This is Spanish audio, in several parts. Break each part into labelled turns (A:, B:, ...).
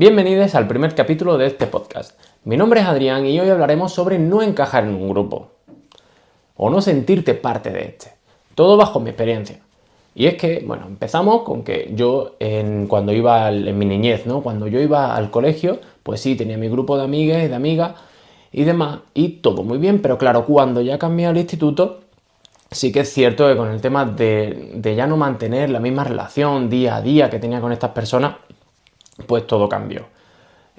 A: Bienvenidos al primer capítulo de este podcast. Mi nombre es Adrián y hoy hablaremos sobre no encajar en un grupo o no sentirte parte de este. Todo bajo mi experiencia. Y es que, bueno, empezamos con que yo cuando iba en mi niñez, ¿no? Cuando yo iba al colegio, pues sí, tenía mi grupo de amigas y de amigas y demás, y todo muy bien, pero claro, cuando ya cambié al instituto, sí que es cierto que con el tema de ya no mantener la misma relación día a día que tenía con estas personas, pues todo cambió.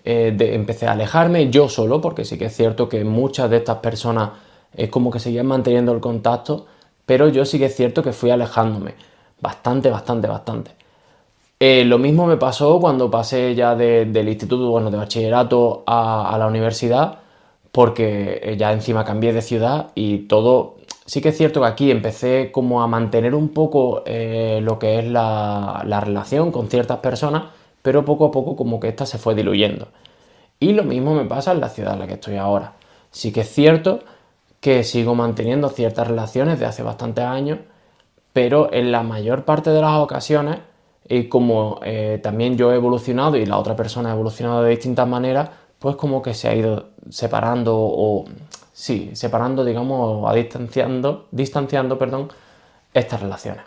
A: Empecé a alejarme yo solo, porque sí que es cierto que muchas de estas personas es como que seguían manteniendo el contacto, pero yo sí que es cierto que fui alejándome bastante. Lo mismo me pasó cuando pasé ya del instituto, bueno, de bachillerato a la universidad, porque ya encima cambié de ciudad y todo. Sí que es cierto que aquí empecé como a mantener un poco lo que es la relación con ciertas personas, pero poco a poco como que esta se fue diluyendo. Y lo mismo me pasa en la ciudad en la que estoy ahora. Sí que es cierto que sigo manteniendo ciertas relaciones de hace bastantes años, pero en la mayor parte de las ocasiones, como también yo he evolucionado y la otra persona ha evolucionado de distintas maneras, pues como que se ha ido separando o, sí, separando, digamos, distanciando, perdón, estas relaciones.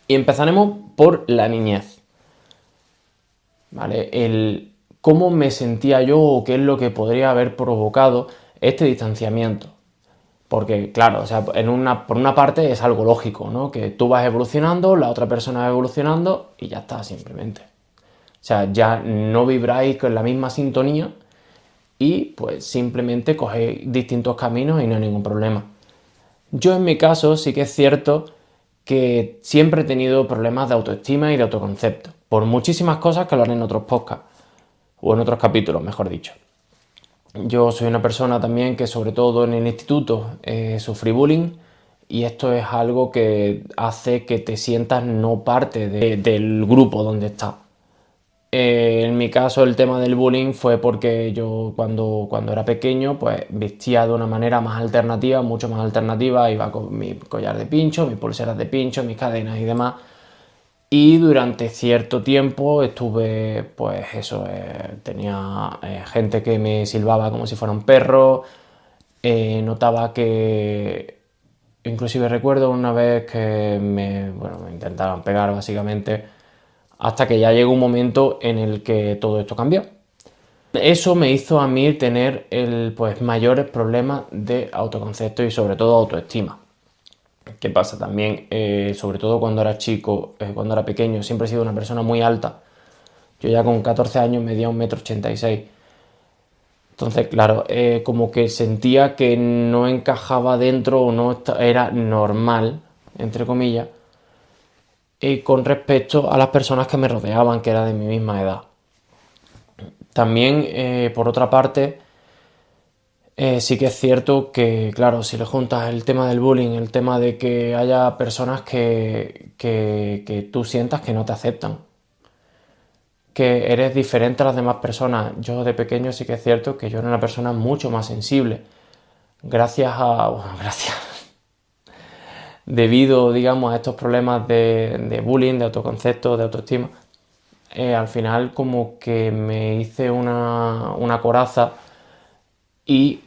A: Y empezaremos por la niñez, ¿vale? Cómo me sentía yo o qué es lo que podría haber provocado este distanciamiento. Porque, claro, o sea, por una parte es algo lógico, ¿no? Que tú vas evolucionando, la otra persona va evolucionando y ya está, simplemente. O sea, ya no vibráis con la misma sintonía y pues simplemente cogéis distintos caminos y no hay ningún problema. Yo en mi caso sí que es cierto que siempre he tenido problemas de autoestima y de autoconcepto, por muchísimas cosas que lo haré en otros podcasts, o en otros capítulos, mejor dicho. Yo soy una persona también que sobre todo en el instituto sufrí bullying y esto es algo que hace que te sientas no parte del grupo donde estás. En mi caso el tema del bullying fue porque yo cuando era pequeño pues vestía de una manera más alternativa, mucho más alternativa, iba con mi collar de pincho, mis pulseras de pincho, mis cadenas y demás. Y durante cierto tiempo estuve, pues eso, tenía gente que me silbaba como si fuera un perro, notaba que, inclusive recuerdo una vez que bueno, me intentaron pegar básicamente, hasta que ya llegó un momento en el que todo esto cambió. Eso me hizo a mí tener pues, mayores problemas de autoconcepto y sobre todo autoestima. ¿Qué pasa? También, sobre todo cuando era chico, cuando era pequeño, siempre he sido una persona muy alta. Yo ya con 14 años medía 1,86 m. Entonces, claro, como que sentía que no encajaba dentro o no era normal, entre comillas, con respecto a las personas que me rodeaban, que eran de mi misma edad. También, por otra parte, sí que es cierto que, claro, si le juntas el tema del bullying, el tema de que haya personas que tú sientas que no te aceptan, que eres diferente a las demás personas. Yo de pequeño sí que es cierto que yo era una persona mucho más sensible, bueno, debido, digamos, a estos problemas de bullying, de autoconcepto, de autoestima. Al final como que me hice una coraza y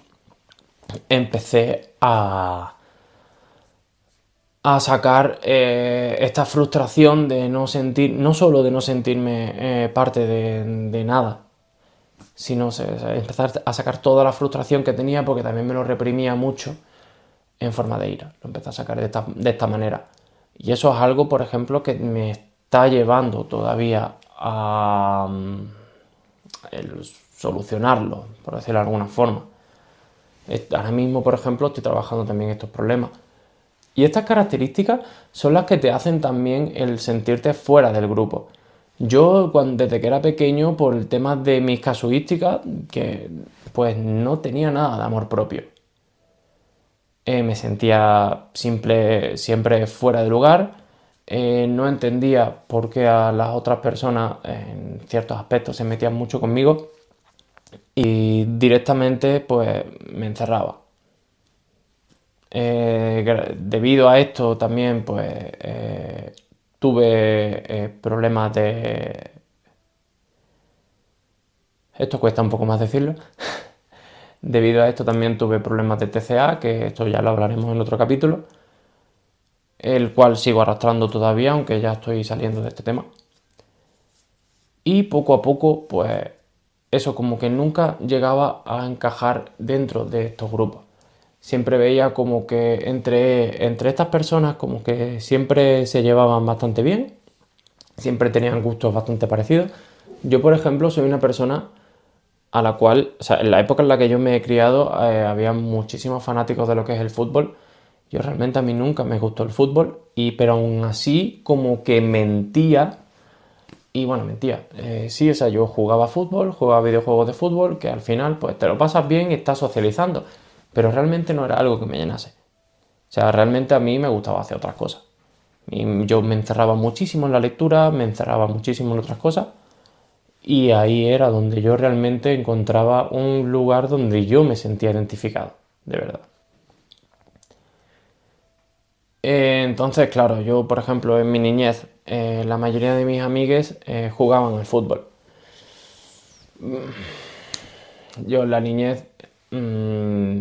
A: empecé a sacar esta frustración de no sentir, no solo de no sentirme parte de nada, sino empezar a sacar toda la frustración que tenía porque también me lo reprimía mucho en forma de ira. Lo empecé a sacar de esta manera. Y eso es algo, por ejemplo, que me está llevando todavía a solucionarlo, por decirlo de alguna forma. Ahora mismo, por ejemplo, estoy trabajando también estos problemas. Y estas características son las que te hacen también el sentirte fuera del grupo. Yo, desde que era pequeño, por el tema de mis casuísticas, que pues no tenía nada de amor propio. Me sentía siempre fuera de lugar, no entendía por qué a las otras personas en ciertos aspectos se metían mucho conmigo y directamente pues me encerraba. Debido a esto también pues tuve problemas Esto cuesta un poco más decirlo. Debido a esto también tuve problemas de TCA, que esto ya lo hablaremos en otro capítulo, el cual sigo arrastrando todavía, aunque ya estoy saliendo de este tema. Y poco a poco, pues eso como que nunca llegaba a encajar dentro de estos grupos. Siempre veía como que entre estas personas como que siempre se llevaban bastante bien, siempre tenían gustos bastante parecidos. Yo, por ejemplo, soy una persona a la cual, o sea, en la época en la que yo me he criado, había muchísimos fanáticos de lo que es el fútbol. Yo realmente a mí nunca me gustó el fútbol, pero aún así como que mentía. Y bueno, mentía. Sí, o sea, yo jugaba fútbol, jugaba videojuegos de fútbol, que al final pues te lo pasas bien y estás socializando. Pero realmente no era algo que me llenase. O sea, realmente a mí me gustaba hacer otras cosas. Y yo me encerraba muchísimo en la lectura, me encerraba muchísimo en otras cosas. Y ahí era donde yo realmente encontraba un lugar donde yo me sentía identificado, de verdad. Entonces, claro, yo, por ejemplo, en mi niñez, la mayoría de mis amigues jugaban al fútbol. Yo en la niñez mmm,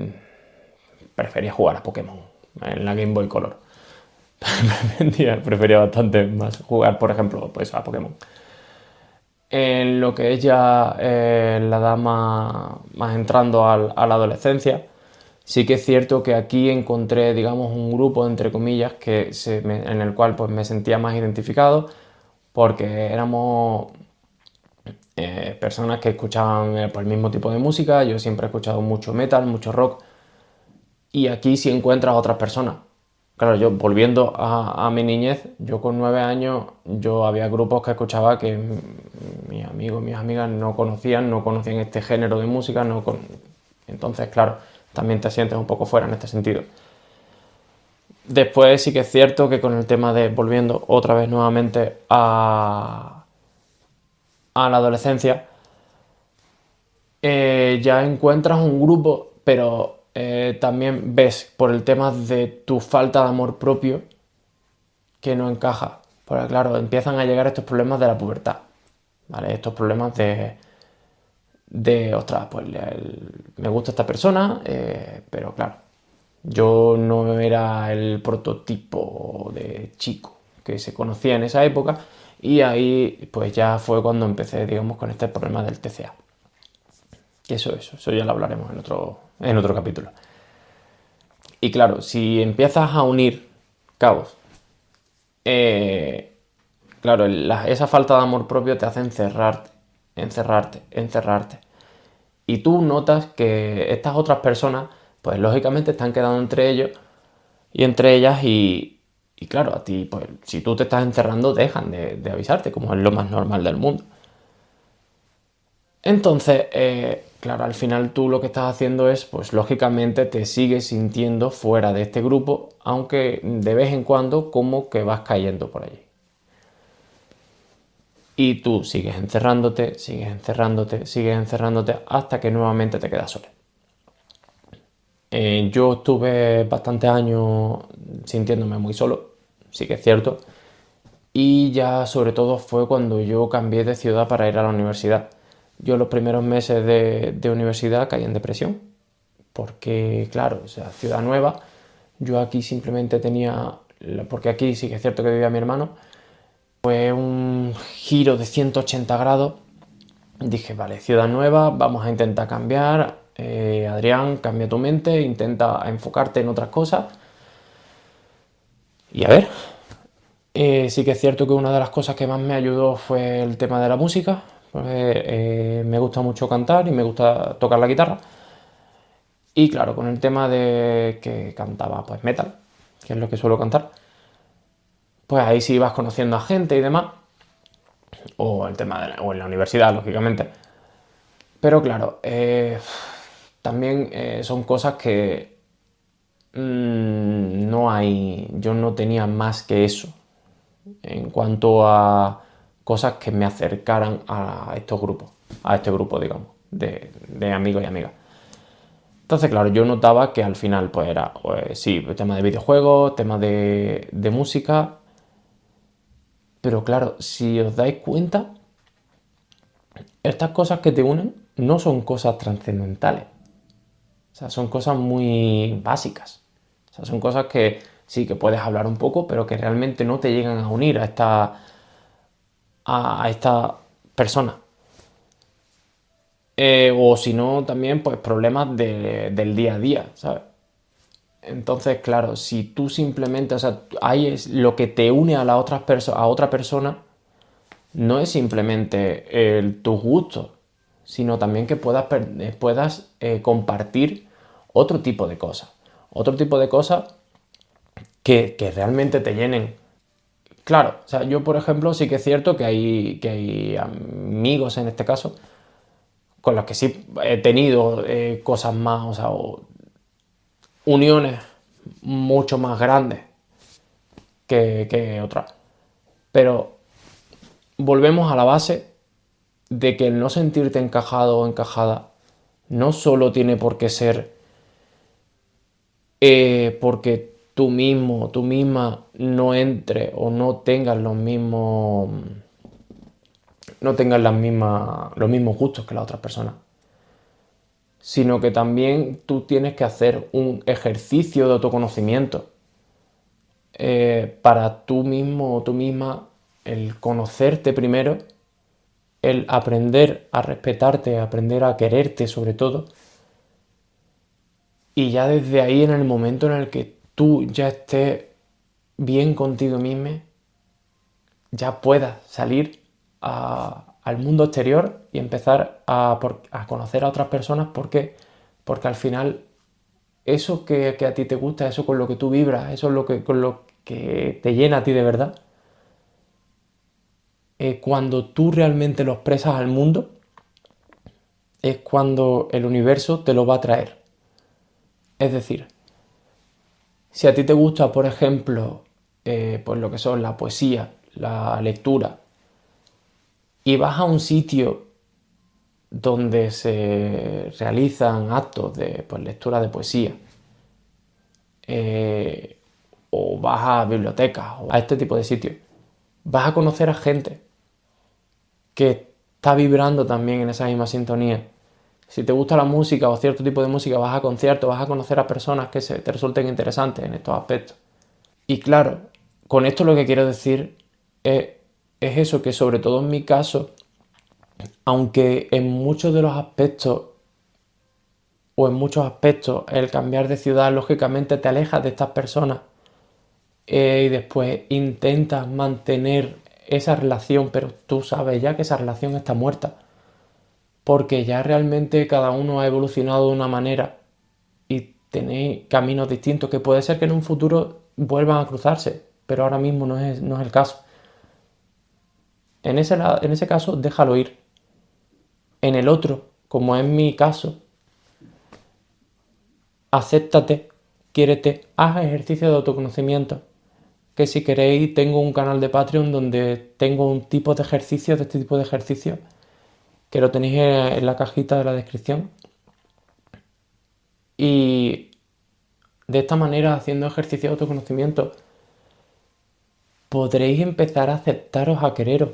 A: prefería jugar a Pokémon en la Game Boy Color. Prefería bastante más jugar, por ejemplo, pues a Pokémon. En lo que es ya la edad más entrando a la adolescencia, sí que es cierto que aquí encontré, digamos, un grupo, entre comillas, en el cual pues, me sentía más identificado, porque éramos personas que escuchaban el mismo tipo de música. Yo siempre he escuchado mucho metal, mucho rock, y aquí sí encuentras a otras personas. Claro, yo volviendo a mi niñez, yo con 9 años, yo había grupos que escuchaba que mis amigos y mis amigas no conocían este género de música, entonces, claro, también te sientes un poco fuera en este sentido. Después sí que es cierto que con el tema de, volviendo otra vez nuevamente a la adolescencia, ya encuentras un grupo, pero también ves por el tema de tu falta de amor propio que no encaja. Porque claro, empiezan a llegar estos problemas de la pubertad, ¿vale? Estos problemas ostras, pues me gusta esta persona, pero claro, yo no era el prototipo de chico que se conocía en esa época, y ahí pues ya fue cuando empecé, digamos, con este problema del TCA. Eso ya lo hablaremos en otro capítulo. Y claro, si empiezas a unir cabos, claro, esa falta de amor propio te hace encerrarte. Y tú notas que estas otras personas, pues lógicamente están quedando entre ellos y entre ellas, y claro, a ti, pues si tú te estás encerrando, dejan de avisarte, como es lo más normal del mundo. Entonces, claro, al final tú lo que estás haciendo es, pues lógicamente te sigues sintiendo fuera de este grupo, aunque de vez en cuando como que vas cayendo por allí. Y tú sigues encerrándote, sigues encerrándote, sigues encerrándote hasta que nuevamente te quedas solo. Yo estuve bastantes años sintiéndome muy solo, sí que es cierto, y ya sobre todo fue cuando yo cambié de ciudad para ir a la universidad. Yo los primeros meses de universidad caí en depresión, porque claro, o sea, ciudad nueva, yo aquí simplemente tenía, porque aquí sí que es cierto que vivía mi hermano, fue un giro de 180 grados. Dije, vale, ciudad nueva, vamos a intentar cambiar. Adrián, cambia tu mente, intenta enfocarte en otras cosas. Y a ver, sí que es cierto que una de las cosas que más me ayudó fue el tema de la música, porque me gusta mucho cantar y me gusta tocar la guitarra. Y claro, con el tema de que cantaba pues metal, que es lo que suelo cantar, pues ahí sí vas conociendo a gente y demás, o el tema o en la universidad, lógicamente. Pero claro, también son cosas que no hay, yo no tenía más que eso en cuanto a cosas que me acercaran a estos grupos, a este grupo, digamos, de amigos y amigas. Entonces, claro, yo notaba que al final, pues era, pues, sí, tema de videojuegos, tema de música, pero claro, si os dais cuenta, estas cosas que te unen no son cosas trascendentales. O sea, son cosas muy básicas. O sea, son cosas que sí que puedes hablar un poco, pero que realmente no te llegan a unir a esta persona. O si no, también pues problemas del día a día, ¿sabes? Entonces, claro, si tú simplemente, o sea, ahí es lo que te une a a otra persona, no es simplemente tus gustos, sino también que puedas compartir otro tipo de cosas. Otro tipo de cosas que realmente te llenen. Claro, o sea, yo por ejemplo sí que es cierto que hay amigos en este caso con los que sí he tenido cosas más, o sea, uniones mucho más grandes que otras. Pero volvemos a la base de que el no sentirte encajado o encajada no solo tiene por qué ser porque tú mismo, tú misma no entre o no tengas los mismos gustos que las otras personas, sino que también tú tienes que hacer un ejercicio de autoconocimiento para tú mismo o tú misma, el conocerte primero, el aprender a respetarte, aprender a quererte sobre todo, y ya desde ahí en el momento en el que tú ya estés bien contigo mismo, ya puedas salir al mundo exterior y empezar a conocer a otras personas. ¿Por qué? Porque al final eso que a ti te gusta, eso con lo que tú vibras, eso es con lo que te llena a ti de verdad, cuando tú realmente lo expresas al mundo, es cuando el universo te lo va a traer. Es decir, si a ti te gusta, por ejemplo, pues lo que son la poesía, la lectura, y vas a un sitio donde se realizan actos de pues, lectura de poesía, eh, o vas a bibliotecas o a este tipo de sitios, vas a conocer a gente que está vibrando también en esa misma sintonía. Si te gusta la música o cierto tipo de música, vas a conciertos, vas a conocer a personas que te resulten interesantes en estos aspectos. Y claro, con esto lo que quiero decir es, es eso, que sobre todo en mi caso, aunque en muchos de los aspectos o en muchos aspectos el cambiar de ciudad lógicamente te alejas de estas personas, y después intentas mantener esa relación, pero tú sabes ya que esa relación está muerta, porque ya realmente cada uno ha evolucionado de una manera y tenéis caminos distintos que puede ser que en un futuro vuelvan a cruzarse, pero ahora mismo no es el caso. En ese caso, déjalo ir. En el otro, como es mi caso, acéptate, quiérete, haz ejercicio de autoconocimiento. Que si queréis, tengo un canal de Patreon donde tengo un tipo de ejercicio, de este tipo de ejercicio, que lo tenéis en la cajita de la descripción. Y de esta manera, haciendo ejercicio de autoconocimiento, podréis empezar a aceptaros, a quereros.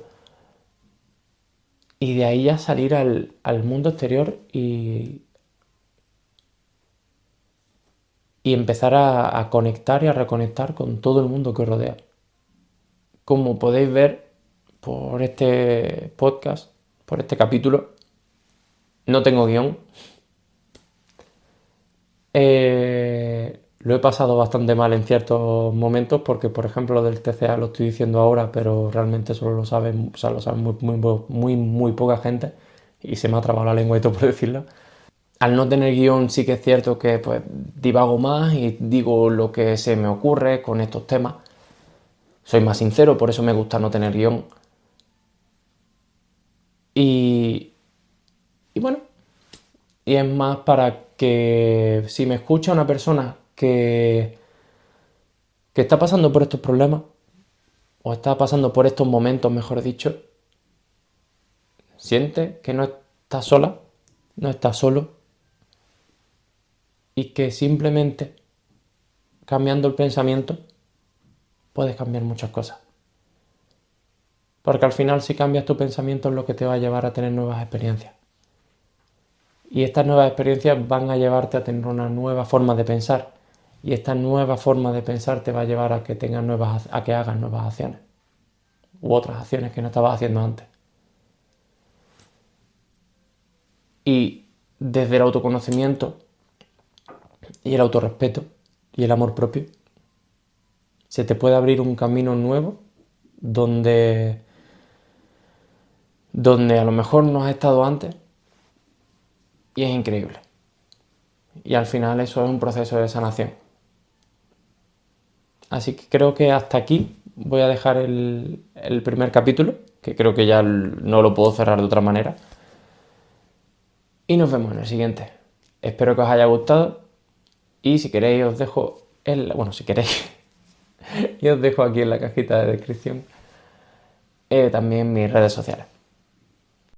A: Y de ahí ya salir al mundo exterior y empezar a conectar y a reconectar con todo el mundo que os rodea. Como podéis ver por este podcast, por este capítulo, no tengo guión. Lo he pasado bastante mal en ciertos momentos porque, por ejemplo, lo del TCA lo estoy diciendo ahora, pero realmente solo lo saben, o sea, lo saben muy poca gente y se me ha trabado la lengua y todo por decirlo. Al no tener guión sí que es cierto que pues divago más y digo lo que se me ocurre con estos temas. Soy más sincero, por eso me gusta no tener guión. Y, y bueno, y es más para que si me escucha una persona que está pasando por estos problemas, o está pasando por estos momentos, mejor dicho, siente que no está sola, no está solo, y que simplemente cambiando el pensamiento puedes cambiar muchas cosas. Porque al final si cambias tu pensamiento es lo que te va a llevar a tener nuevas experiencias. Y estas nuevas experiencias van a llevarte a tener una nueva forma de pensar. Y esta nueva forma de pensar te va a llevar a que a que hagas nuevas acciones. U otras acciones que no estabas haciendo antes. Y desde el autoconocimiento y el autorrespeto y el amor propio, se te puede abrir un camino nuevo donde a lo mejor no has estado antes, y es increíble. Y al final eso es un proceso de sanación. Así que creo que hasta aquí voy a dejar el primer capítulo, que creo que ya no lo puedo cerrar de otra manera. Y nos vemos en el siguiente. Espero que os haya gustado. Y si queréis os dejo si queréis y os dejo aquí en la cajita de descripción también mis redes sociales.